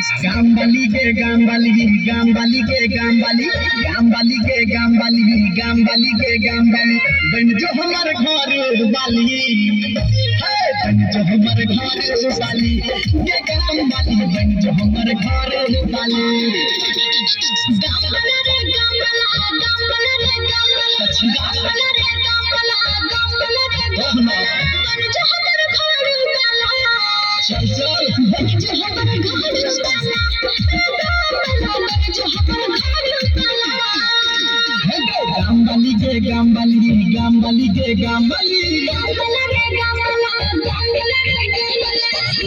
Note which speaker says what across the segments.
Speaker 1: गामबाली के गामबाली गामबाली के गामबाली गामबाली के गामबाली गामबाली के गामबाली बन जो हमार घर वाली बन जो हमार घर वाली के गामबाली बन जो हमार घर वाली गामबाला रे गामबाला गामबाला रे गामबाला गामबाला रे गामबाला गामबाला रे गामबाला बन जो हमार घर वाला चल चल बन जो हमार घर वाला गामबाली के गामबाली गामबाली के गामबाली गामबाला रे गामबाला गामबाला रे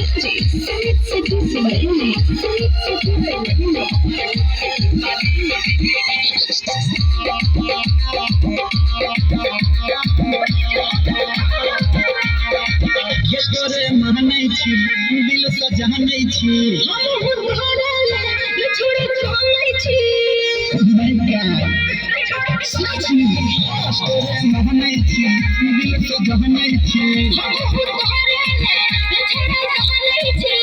Speaker 1: ये तोरे महनै छी दिल से जहनै छी हम घरले ये छोड़े जानै छी साची तोरे महनै छी दिल से जहनै छी हम घरले ये छोड़े जानै छी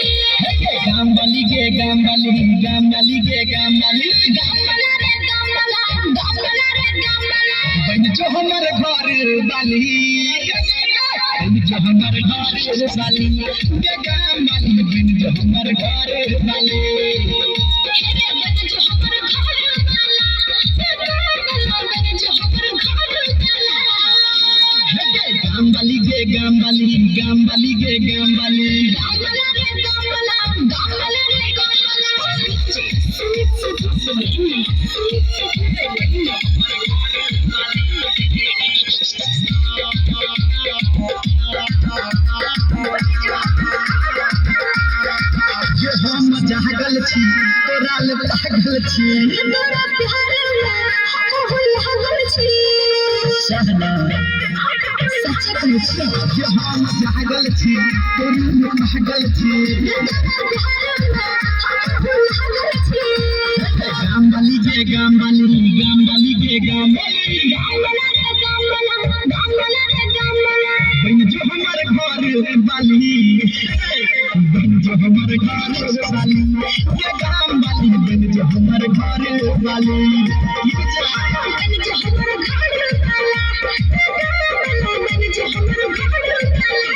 Speaker 1: गामबाली के गामबाली गामबाली के गामबाली गामबाला रे गामबाला गामबाला रे गामबाला बन जो हमर घर वाली जो हमारे घर वाली के गामबाली बन जो हमारे घर वाली बन जो हमारे घर वाला बन जो हमारे घर वाला गामबाली के गामबाली गामबाली के गामबाली गामबाला रे गामबाला गामबाला रे हम जागल छी तोरा ले पागल छी तोरा प्यार में हम लागल छी सहना सच कहै छी हम जागल छी तोरा ले पागल छी तोरा प्यार में हम लागल छी गामबाली के गामबाली गामबाली के गामबाली गामबाला रे गामबाला गामबाला रे गामबाला बन जो हमार घर वाली बन जो हमार घर वाली के गामबाली बन जो हमार घर वाली बन जो हमार घर वाला बन जो हमार घर वाला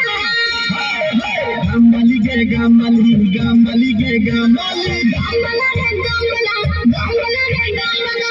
Speaker 1: गामबाली के गामबाली गामबाली के गामबाली गामबाला रे गामबाला गामबाला रे गामबाला